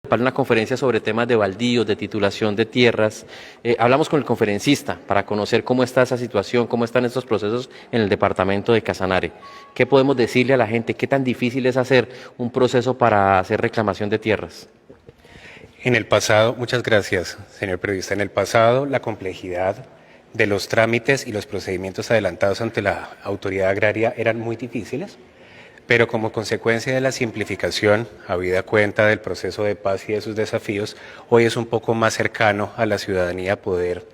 Para una conferencia sobre temas de baldíos, de titulación de tierras. Hablamos con el conferencista para conocer cómo está esa situación, cómo están estos procesos en el departamento de Casanare. ¿Qué podemos decirle a la gente? ¿Qué tan difícil es hacer un proceso para hacer reclamación de tierras? En el pasado, muchas gracias, señor periodista. En el pasado, la complejidad de los trámites y los procedimientos adelantados ante la autoridad agraria eran muy difíciles, pero como consecuencia de la simplificación, habida cuenta del proceso de paz y de sus desafíos, hoy es un poco más cercano a la ciudadanía poder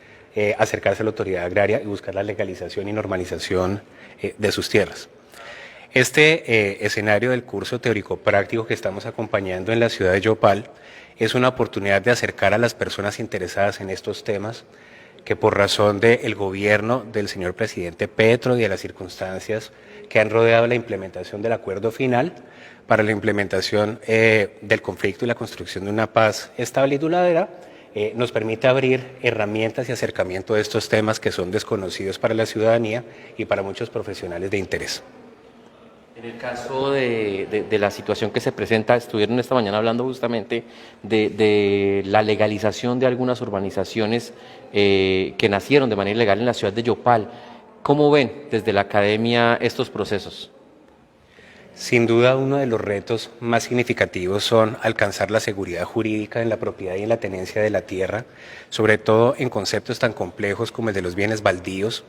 acercarse a la autoridad agraria y buscar la legalización y normalización de sus tierras. Este escenario del curso teórico-práctico que estamos acompañando en la ciudad de Yopal es una oportunidad de acercar a las personas interesadas en estos temas que por razón del gobierno del señor presidente Petro y de las circunstancias que han rodeado la implementación del acuerdo final para la implementación del conflicto y la construcción de una paz estable y duradera, nos permite abrir herramientas y acercamiento a estos temas que son desconocidos para la ciudadanía y para muchos profesionales de interés. En el caso de la situación que se presenta, estuvieron esta mañana hablando justamente de la legalización de algunas urbanizaciones que nacieron de manera ilegal en la ciudad de Yopal. ¿Cómo ven desde la academia estos procesos? Sin duda, uno de los retos más significativos son alcanzar la seguridad jurídica en la propiedad y en la tenencia de la tierra, sobre todo en conceptos tan complejos como el de los bienes baldíos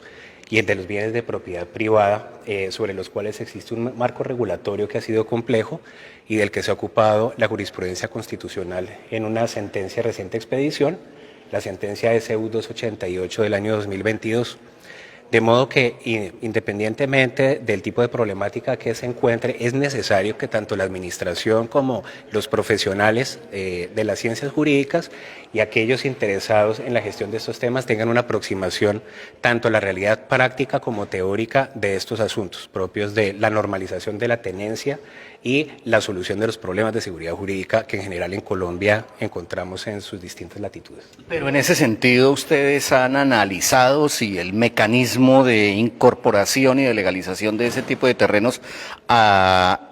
y el de los bienes de propiedad privada, sobre los cuales existe un marco regulatorio que ha sido complejo y del que se ha ocupado la jurisprudencia constitucional en una sentencia reciente expedición, la sentencia SU 288 del año 2022. De modo que, independientemente del tipo de problemática que se encuentre, es necesario que tanto la administración como los profesionales de las ciencias jurídicas y aquellos interesados en la gestión de estos temas tengan una aproximación tanto a la realidad práctica como teórica de estos asuntos, propios de la normalización de la tenencia y la solución de los problemas de seguridad jurídica que en general en Colombia encontramos en sus distintas latitudes. Pero en ese sentido, ¿ustedes han analizado si el mecanismo de incorporación y de legalización de ese tipo de terrenos a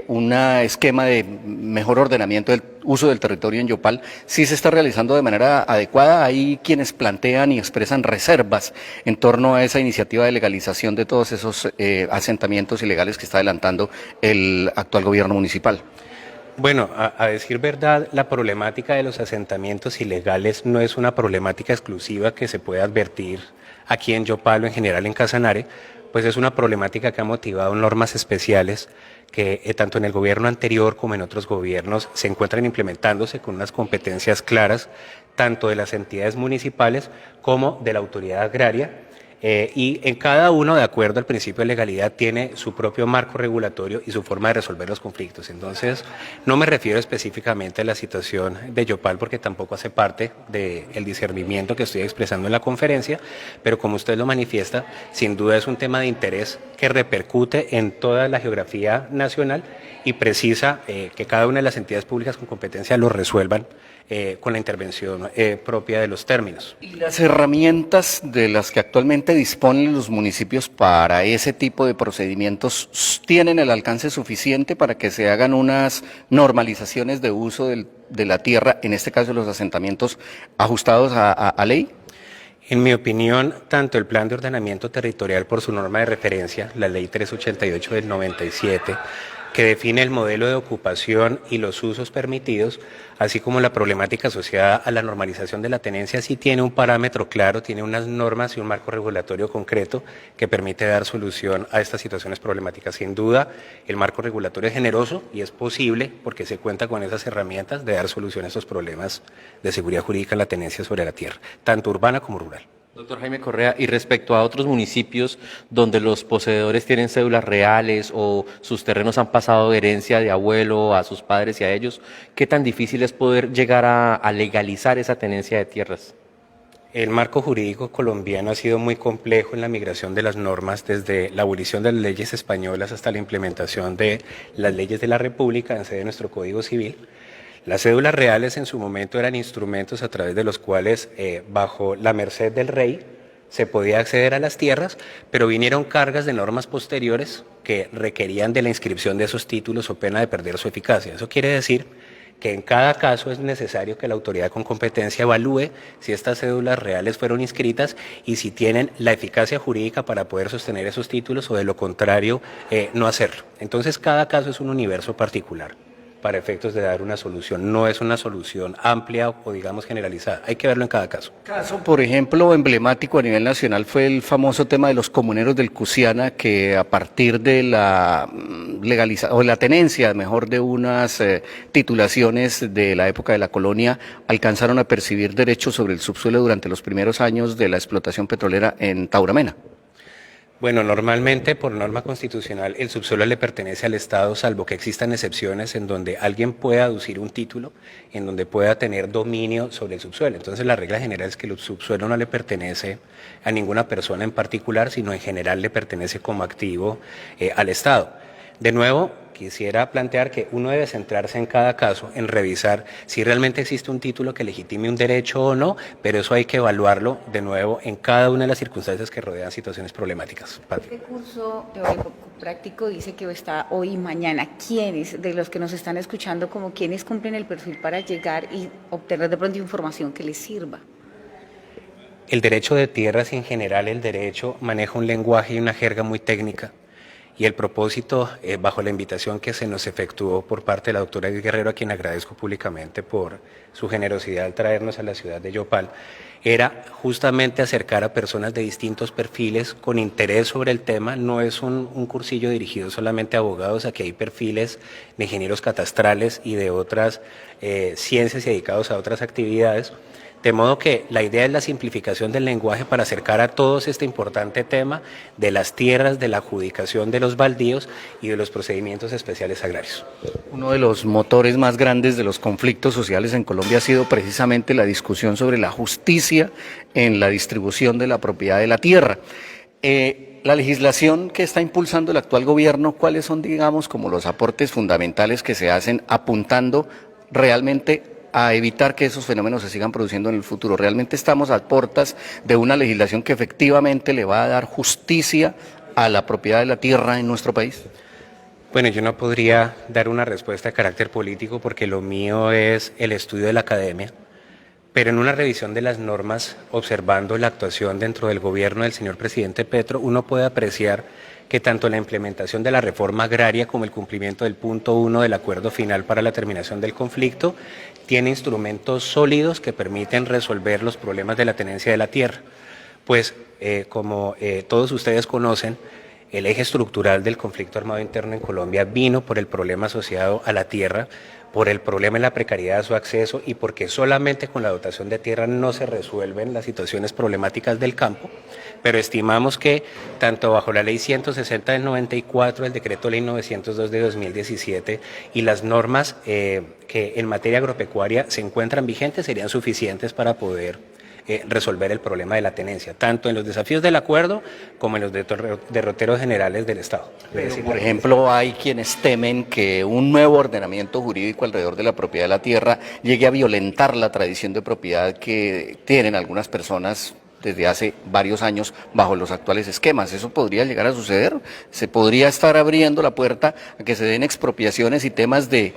un esquema de mejor ordenamiento del uso del territorio en Yopal sí se está realizando de manera adecuada? Hay quienes plantean y expresan reservas en torno a esa iniciativa de legalización de todos esos asentamientos ilegales que está adelantando el actual gobierno municipal. Bueno, a decir verdad, la problemática de los asentamientos ilegales no es una problemática exclusiva que se puede advertir aquí en Yopal o en general en Casanare, pues es una problemática que ha motivado normas especiales que tanto en el gobierno anterior como en otros gobiernos se encuentran implementándose con unas competencias claras, tanto de las entidades municipales como de la autoridad agraria. Y en cada uno, de acuerdo al principio de legalidad, tiene su propio marco regulatorio y su forma de resolver los conflictos. Entonces, no me refiero específicamente a la situación de Yopal porque tampoco hace parte del discernimiento que estoy expresando en la conferencia, pero como usted lo manifiesta, sin duda es un tema de interés que repercute en toda la geografía nacional y precisa que cada una de las entidades públicas con competencia lo resuelvan con la intervención propia de los términos. ¿Y las herramientas de las que actualmente disponen los municipios para ese tipo de procedimientos tienen el alcance suficiente para que se hagan unas normalizaciones de uso de la tierra, en este caso los asentamientos, ajustados a ley? En mi opinión, tanto el Plan de Ordenamiento Territorial por su norma de referencia, la Ley 388 del 97, que define el modelo de ocupación y los usos permitidos, así como la problemática asociada a la normalización de la tenencia, sí tiene un parámetro claro, tiene unas normas y un marco regulatorio concreto que permite dar solución a estas situaciones problemáticas. Sin duda, el marco regulatorio es generoso y es posible, porque se cuenta con esas herramientas, de dar solución a estos problemas de seguridad jurídica en la tenencia sobre la tierra, tanto urbana como rural. Doctor Jaime Correa, y respecto a otros municipios donde los poseedores tienen cédulas reales o sus terrenos han pasado de herencia de abuelo a sus padres y a ellos, ¿qué tan difícil es poder llegar a legalizar esa tenencia de tierras? El marco jurídico colombiano ha sido muy complejo en la migración de las normas desde la abolición de las leyes españolas hasta la implementación de las leyes de la República en sede de nuestro Código Civil. Las cédulas reales en su momento eran instrumentos a través de los cuales, bajo la merced del rey, se podía acceder a las tierras, pero vinieron cargas de normas posteriores que requerían de la inscripción de esos títulos o pena de perder su eficacia. Eso quiere decir que en cada caso es necesario que la autoridad con competencia evalúe si estas cédulas reales fueron inscritas y si tienen la eficacia jurídica para poder sostener esos títulos o de lo contrario no hacerlo. Entonces cada caso es un universo particular para efectos de dar una solución. No es una solución amplia o digamos generalizada. Hay que verlo en cada caso. Caso, por ejemplo, emblemático a nivel nacional fue el famoso tema de los comuneros del Cusiana, que a partir de la o la tenencia, mejor, de unas titulaciones de la época de la colonia, alcanzaron a percibir derechos sobre el subsuelo durante los primeros años de la explotación petrolera en Tauramena. Bueno, normalmente por norma constitucional el subsuelo le pertenece al Estado, salvo que existan excepciones en donde alguien pueda aducir un título, en donde pueda tener dominio sobre el subsuelo. Entonces la regla general es que el subsuelo no le pertenece a ninguna persona en particular, sino en general le pertenece como activo al Estado. De nuevo, quisiera plantear que uno debe centrarse en cada caso, en revisar si realmente existe un título que legitime un derecho o no, pero eso hay que evaluarlo de nuevo en cada una de las circunstancias que rodean situaciones problemáticas. Este curso teórico práctico dice que está hoy y mañana. ¿Quiénes de los que nos están escuchando, como quiénes cumplen el perfil para llegar y obtener de pronto información que les sirva? El derecho de tierras y en general el derecho maneja un lenguaje y una jerga muy técnica. Y el propósito, bajo la invitación que se nos efectuó por parte de la doctora Edith Guerrero, a quien agradezco públicamente por su generosidad al traernos a la ciudad de Yopal, era justamente acercar a personas de distintos perfiles con interés sobre el tema. No es un cursillo dirigido solamente a abogados, aquí hay perfiles de ingenieros catastrales y de otras ciencias y dedicados a otras actividades. De modo que la idea es la simplificación del lenguaje para acercar a todos este importante tema de las tierras, de la adjudicación de los baldíos y de los procedimientos especiales agrarios. Uno de los motores más grandes de los conflictos sociales en Colombia ha sido precisamente la discusión sobre la justicia en la distribución de la propiedad de la tierra. La legislación que está impulsando el actual gobierno, ¿cuáles son, digamos, como los aportes fundamentales que se hacen apuntando realmente a evitar que esos fenómenos se sigan produciendo en el futuro? ¿Realmente estamos a puertas de una legislación que efectivamente le va a dar justicia a la propiedad de la tierra en nuestro país? Bueno, yo no podría dar una respuesta de carácter político porque lo mío es el estudio de la academia, pero en una revisión de las normas, observando la actuación dentro del gobierno del señor presidente Petro, uno puede apreciar que tanto la implementación de la reforma agraria como el cumplimiento del punto 1 del acuerdo final para la terminación del conflicto tiene instrumentos sólidos que permiten resolver los problemas de la tenencia de la tierra. Pues, como todos ustedes conocen, el eje estructural del conflicto armado interno en Colombia vino por el problema asociado a la tierra, por el problema en la precariedad de su acceso y porque solamente con la dotación de tierra no se resuelven las situaciones problemáticas del campo, pero estimamos que tanto bajo la Ley 160 del 94, el Decreto Ley 902 de 2017 y las normas que en materia agropecuaria se encuentran vigentes serían suficientes para poder resolver el problema de la tenencia, tanto en los desafíos del acuerdo como en los derroteros generales del Estado. Pero, por ejemplo, hay quienes temen que un nuevo ordenamiento jurídico alrededor de la propiedad de la tierra llegue a violentar la tradición de propiedad que tienen algunas personas desde hace varios años bajo los actuales esquemas. ¿Eso podría llegar a suceder? ¿Se podría estar abriendo la puerta a que se den expropiaciones y temas de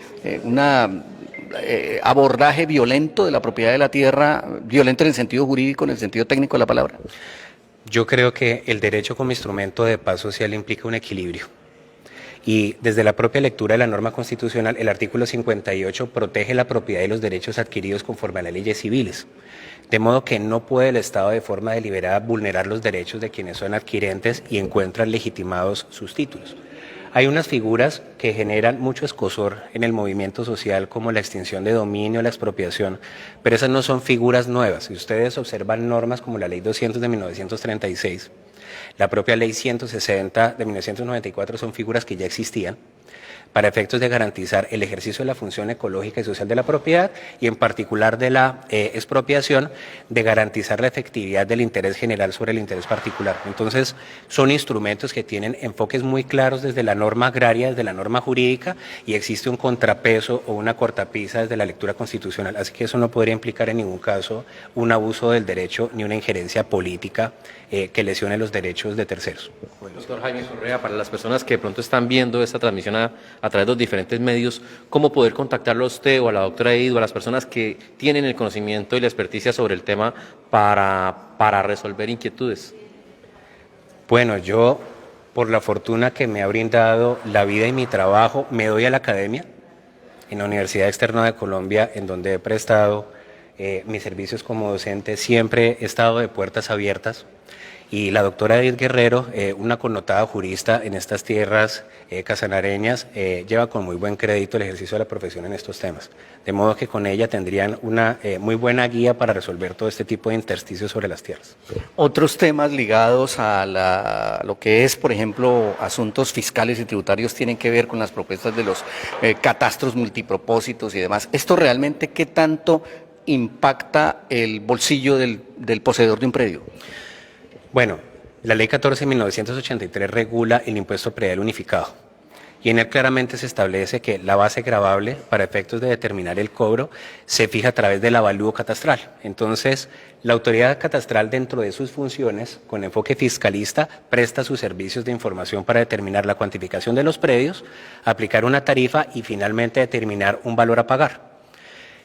abordaje violento de la propiedad de la tierra, violento en el sentido jurídico, en el sentido técnico de la palabra? Yo creo que el derecho como instrumento de paz social implica un equilibrio. Y desde la propia lectura de la norma constitucional, el artículo 58 protege la propiedad y los derechos adquiridos conforme a las leyes civiles. De modo que no puede el Estado de forma deliberada vulnerar los derechos de quienes son adquirentes y encuentran legitimados sus títulos. Hay unas figuras que generan mucho escozor en el movimiento social, como la extinción de dominio, la expropiación, pero esas no son figuras nuevas. Si ustedes observan normas como la Ley 200 de 1936, la propia Ley 160 de 1994 son figuras que ya existían para efectos de garantizar el ejercicio de la función ecológica y social de la propiedad y en particular de la expropiación, de garantizar la efectividad del interés general sobre el interés particular. Entonces, son instrumentos que tienen enfoques muy claros desde la norma agraria, desde la norma jurídica, y existe un contrapeso o una cortapisa desde la lectura constitucional. Así que eso no podría implicar en ningún caso un abuso del derecho ni una injerencia política que lesione los derechos de terceros. Bueno, doctor Jaime Correa, para las personas que de pronto están viendo esta transmisión a través de los diferentes medios, cómo poder contactarlo a usted o a la doctora Edith o a las personas que tienen el conocimiento y la experticia sobre el tema para resolver inquietudes. Bueno, yo, por la fortuna que me ha brindado la vida y mi trabajo, me doy a la academia en la Universidad Externa de Colombia, en donde he prestado mis servicios como docente. Siempre he estado de puertas abiertas. Y la doctora Edith Guerrero, una connotada jurista en estas tierras casanareñas, lleva con muy buen crédito el ejercicio de la profesión en estos temas. De modo que con ella tendrían una muy buena guía para resolver todo este tipo de intersticios sobre las tierras. Otros temas ligados a lo que es, por ejemplo, asuntos fiscales y tributarios tienen que ver con las propuestas de los catastros multipropósitos y demás. ¿Esto realmente qué tanto impacta el bolsillo del poseedor de un predio? Bueno, la Ley 14 de 1983 regula el impuesto predial unificado y en él claramente se establece que la base gravable para efectos de determinar el cobro se fija a través del avalúo catastral. Entonces, la autoridad catastral, dentro de sus funciones, con enfoque fiscalista, presta sus servicios de información para determinar la cuantificación de los predios, aplicar una tarifa y finalmente determinar un valor a pagar.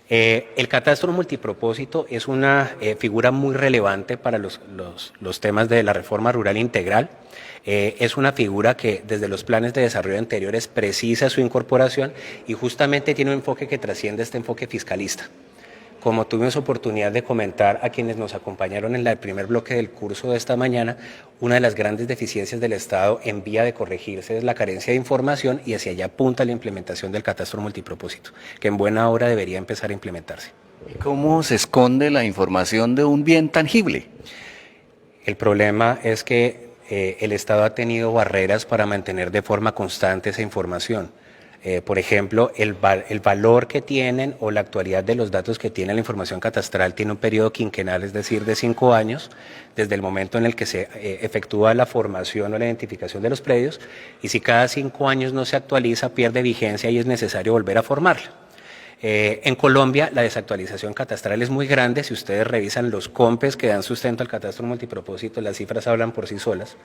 El catastro multipropósito es una figura muy relevante para los temas de la reforma rural integral. Es una figura que desde los planes de desarrollo anteriores precisa su incorporación y justamente tiene un enfoque que trasciende este enfoque fiscalista. Como tuvimos oportunidad de comentar a quienes nos acompañaron en el primer bloque del curso de esta mañana, una de las grandes deficiencias del Estado en vía de corregirse es la carencia de información y hacia allá apunta la implementación del catastro multipropósito, que en buena hora debería empezar a implementarse. ¿Cómo se esconde la información de un bien tangible? El problema es que el Estado ha tenido barreras para mantener de forma constante esa información. Por ejemplo, el valor que tienen o la actualidad de los datos que tiene la información catastral tiene un periodo quinquenal, es decir, de 5 años, desde el momento en el que se efectúa la formación o la identificación de los predios, y si cada 5 años no se actualiza, pierde vigencia y es necesario volver a formarla. En Colombia la desactualización catastral es muy grande. Si ustedes revisan los COMPES que dan sustento al catastro multipropósito, las cifras hablan por sí solas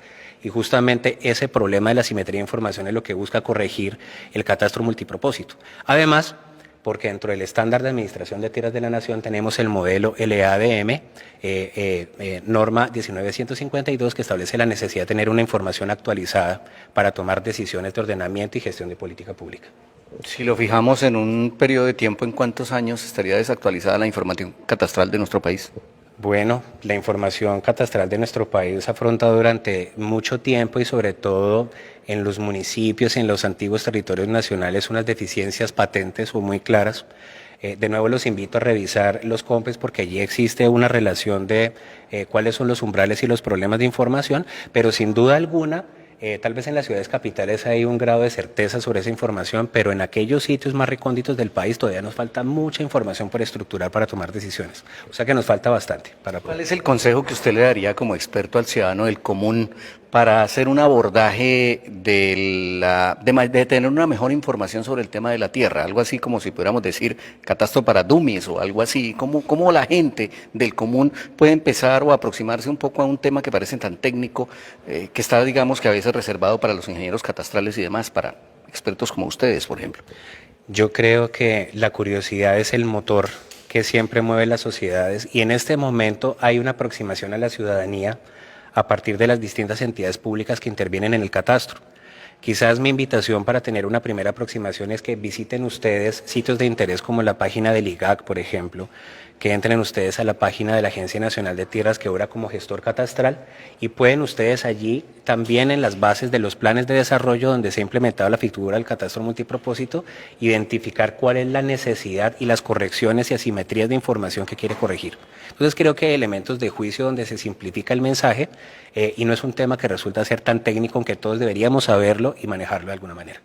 y justamente ese problema de la simetría de información es lo que busca corregir el catastro multipropósito. Además, porque dentro del estándar de administración de tierras de la nación tenemos el modelo LADM, norma 19152, que establece la necesidad de tener una información actualizada para tomar decisiones de ordenamiento y gestión de política pública. Si lo fijamos en un periodo de tiempo, ¿en cuántos años estaría desactualizada la información catastral de nuestro país? Bueno, la información catastral de nuestro país ha afrontado durante mucho tiempo y sobre todo en los municipios, en los antiguos territorios nacionales, unas deficiencias patentes o muy claras. De nuevo los invito a revisar los COMPES porque allí existe una relación de cuáles son los umbrales y los problemas de información, pero sin duda alguna, tal vez en las ciudades capitales hay un grado de certeza sobre esa información, pero en aquellos sitios más recónditos del país todavía nos falta mucha información por estructurar para tomar decisiones. O sea que nos falta bastante. ¿Cuál es el consejo que usted le daría como experto al ciudadano del común para hacer un abordaje de tener una mejor información sobre el tema de la tierra? Algo así como si pudiéramos decir catastro para dummies o algo así. ¿Cómo la gente del común puede empezar o aproximarse un poco a un tema que parece tan técnico, que está, digamos, que a veces reservado para los ingenieros catastrales y demás, para expertos como ustedes, por ejemplo? Yo creo que la curiosidad es el motor que siempre mueve las sociedades y en este momento hay una aproximación a la ciudadanía a partir de las distintas entidades públicas que intervienen en el catastro. Quizás mi invitación para tener una primera aproximación es que visiten ustedes sitios de interés como la página del IGAC, por ejemplo, que entren ustedes a la página de la Agencia Nacional de Tierras que obra como gestor catastral y pueden ustedes allí también en las bases de los planes de desarrollo donde se ha implementado la figura del catastro multipropósito, identificar cuál es la necesidad y las correcciones y asimetrías de información que quiere corregir. Entonces creo que hay elementos de juicio donde se simplifica el mensaje y no es un tema que resulta ser tan técnico, aunque todos deberíamos saberlo y manejarlo de alguna manera.